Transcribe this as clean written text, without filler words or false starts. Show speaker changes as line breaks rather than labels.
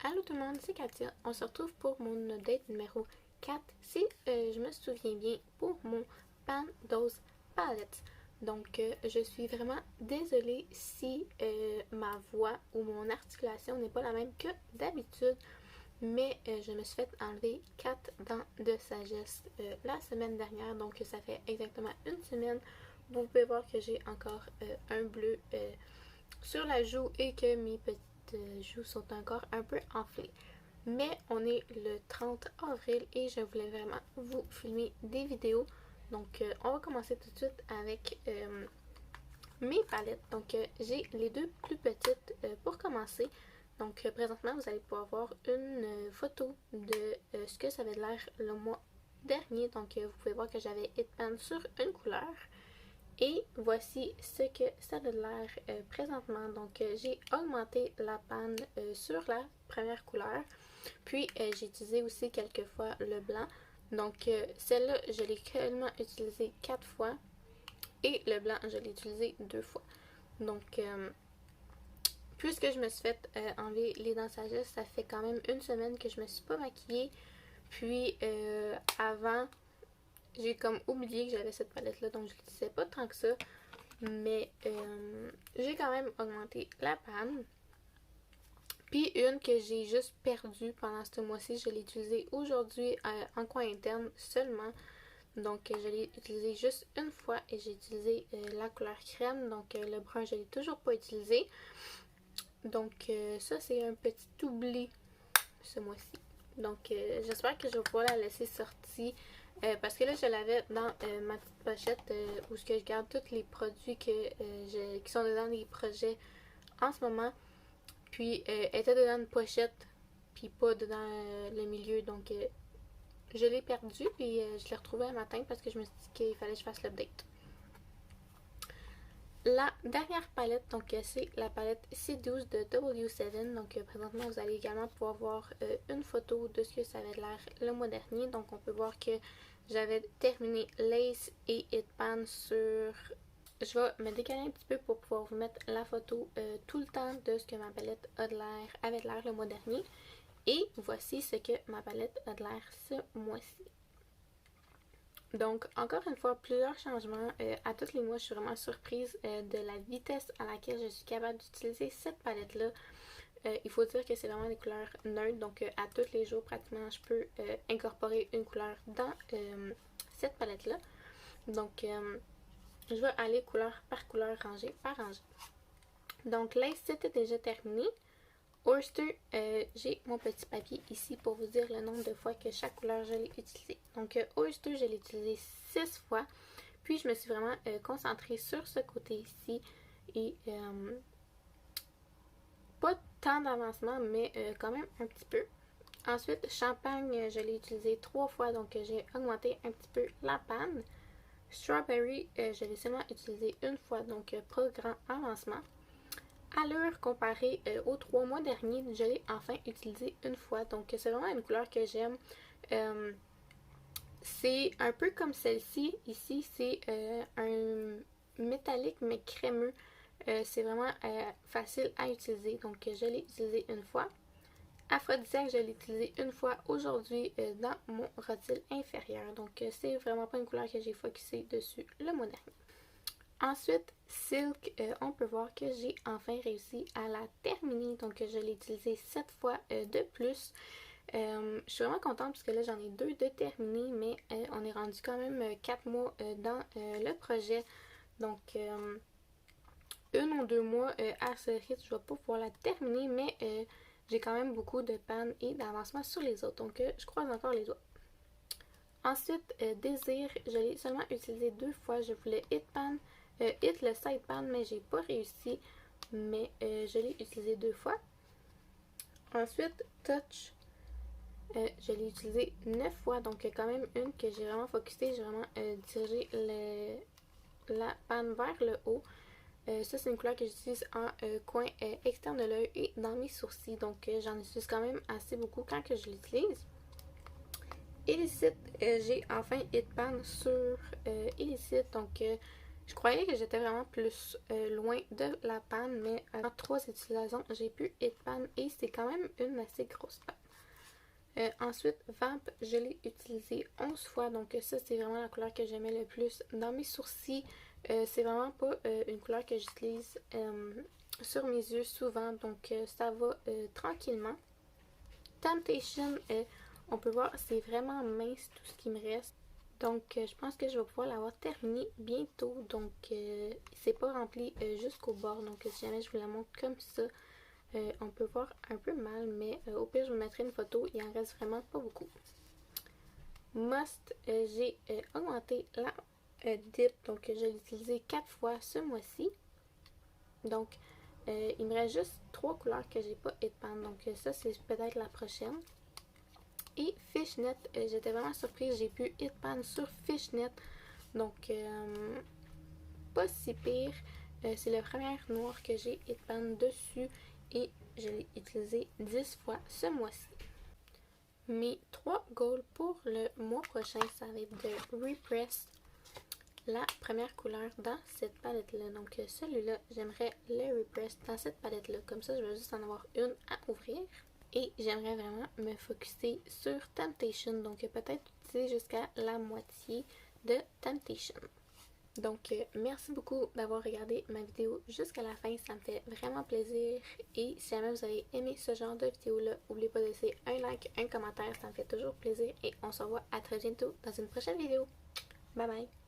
Allô tout le monde, c'est Katia. On se retrouve pour mon date numéro 4, si je me souviens bien, pour mon Pan Dose Palette. Donc, je suis vraiment désolée si ma voix ou mon articulation n'est pas la même que d'habitude, mais je me suis fait enlever 4 dents de sagesse la semaine dernière, donc ça fait exactement une semaine. Vous pouvez voir que j'ai encore un bleu sur la joue et que mes petites joues sont encore un peu enflées. Mais on est le 30 avril et je voulais vraiment vous filmer des vidéos. Donc on va commencer tout de suite avec mes palettes. Donc j'ai les deux plus petites pour commencer. Donc présentement vous allez pouvoir voir une photo de ce que ça avait l'air le mois dernier. Donc vous pouvez voir que j'avais Hitman sur une couleur. Et voici ce que ça a l'air présentement. Donc j'ai augmenté la panne sur la première couleur. Puis j'ai utilisé aussi quelques fois le blanc. Donc celle-là, je l'ai seulement utilisée 4 fois. Et le blanc, je l'ai utilisé 2 fois. Donc puisque je me suis fait enlever les dents de sagesse, ça fait quand même une semaine que je me suis pas maquillée. Puis avant, j'ai comme oublié que j'avais cette palette là, donc je l'utilisais pas tant que ça. Mais j'ai quand même augmenté la panne. Puis une que j'ai juste perdue pendant ce mois-ci, je l'ai utilisée aujourd'hui en coin interne seulement. Donc je l'ai utilisée juste une fois et j'ai utilisé la couleur crème. Donc le brun, je l'ai toujours pas utilisé. Donc ça, c'est un petit oubli ce mois-ci. Donc j'espère que je vais pouvoir la laisser sortie. Parce que là, je l'avais dans ma petite pochette où je garde tous les produits qui sont dedans les projets en ce moment. Puis, elle était dedans une pochette, puis pas dedans le milieu. Donc, je l'ai perdue, puis je l'ai retrouvée un matin parce que je me suis dit qu'il fallait que je fasse l'update. La dernière palette, donc c'est la palette C12 de W7. Donc présentement, vous allez également pouvoir voir une photo de ce que ça avait l'air le mois dernier. Donc on peut voir que j'avais terminé Lace et Hitpan sur... Je vais me décaler un petit peu pour pouvoir vous mettre la photo tout le temps de ce que ma palette avait l'air le mois dernier. Et voici ce que ma palette a de l'air ce mois-ci. Donc, encore une fois, plusieurs changements. À tous les mois, je suis vraiment surprise de la vitesse à laquelle je suis capable d'utiliser cette palette-là. Il faut dire que c'est vraiment des couleurs neutres, donc à tous les jours, pratiquement, je peux incorporer une couleur dans cette palette-là. Donc, je vais aller couleur par couleur, rangée par rangée. Donc, là, c'était déjà terminé. Oyster, j'ai mon petit papier ici pour vous dire le nombre de fois que chaque couleur je l'ai utilisé. Donc Oyster, je l'ai utilisé 6 fois. Puis je me suis vraiment concentrée sur ce côté ici. Et pas tant d'avancement, mais quand même un petit peu. Ensuite, Champagne, je l'ai utilisé 3 fois, donc j'ai augmenté un petit peu la panne. Strawberry, je l'ai seulement utilisé une fois, donc pas grand avancement. Allure comparée aux 3 mois derniers, je l'ai enfin utilisé une fois. Donc c'est vraiment une couleur que j'aime. C'est un peu comme celle-ci. Ici, c'est un métallique mais crémeux. C'est vraiment facile à utiliser. Donc je l'ai utilisé une fois. Aphrodisiaque, je l'ai utilisé une fois aujourd'hui dans mon rotile inférieur. Donc c'est vraiment pas une couleur que j'ai focusé dessus le mois dernier. Ensuite, Silk, on peut voir que j'ai enfin réussi à la terminer. Donc, je l'ai utilisé 7 fois de plus. Je suis vraiment contente parce que là, j'en ai 2 de terminés, mais on est rendu quand même 4 mois dans le projet. Donc, 1 ou 2 mois à ce rythme, je ne vais pas pouvoir la terminer, mais j'ai quand même beaucoup de panne et d'avancement sur les autres. Donc, je croise encore les doigts. Ensuite, Désir, je l'ai seulement utilisé 2 fois. Je voulais hit le side pan, mais j'ai pas réussi. Mais je l'ai utilisé 2 fois. Ensuite, Touch, je l'ai utilisé 9 fois. Donc, il y a quand même une que j'ai vraiment focusé. J'ai vraiment dirigé la panne vers le haut. Ça, c'est une couleur que j'utilise en coin externe de l'œil et dans mes sourcils. Donc, j'en utilise quand même assez beaucoup quand que je l'utilise. Illicit, j'ai enfin Hitpan sur Illicit. Donc, Je croyais que j'étais vraiment plus loin de la panne, mais en 3 utilisations, j'ai pu hit pan et c'est quand même une assez grosse panne. Ensuite, Vamp, je l'ai utilisé 11 fois, donc ça c'est vraiment la couleur que j'aimais le plus. Dans mes sourcils, c'est vraiment pas une couleur que j'utilise sur mes yeux souvent, donc ça va tranquillement. Temptation, on peut voir c'est vraiment mince tout ce qui me reste. Donc je pense que je vais pouvoir l'avoir terminé bientôt. Donc c'est pas rempli jusqu'au bord. Donc si jamais je vous la montre comme ça, on peut voir un peu mal, mais au pire je vous mettrai une photo, il en reste vraiment pas beaucoup. Must, j'ai augmenté la dip, donc je l'ai utilisé 4 fois ce mois-ci. Donc il me reste juste 3 couleurs que j'ai pas hit pan, donc ça c'est peut-être la prochaine. Et Fishnet, j'étais vraiment surprise, j'ai pu hit pan sur Fishnet, donc pas si pire. C'est le premier noir que j'ai hit pan dessus et je l'ai utilisé 10 fois ce mois-ci. Mes 3 goals pour le mois prochain, ça va être de Repress la première couleur dans cette palette-là. Donc celui-là, j'aimerais le Repress dans cette palette-là. Comme ça, je vais juste en avoir une à ouvrir. Et j'aimerais vraiment me focusser sur Temptation. Donc peut-être utiliser jusqu'à la moitié de Temptation. Donc merci beaucoup d'avoir regardé ma vidéo jusqu'à la fin. Ça me fait vraiment plaisir. Et si jamais vous avez aimé ce genre de vidéo-là, n'oubliez pas de laisser un like, un commentaire. Ça me fait toujours plaisir. Et on se revoit à très bientôt dans une prochaine vidéo. Bye bye!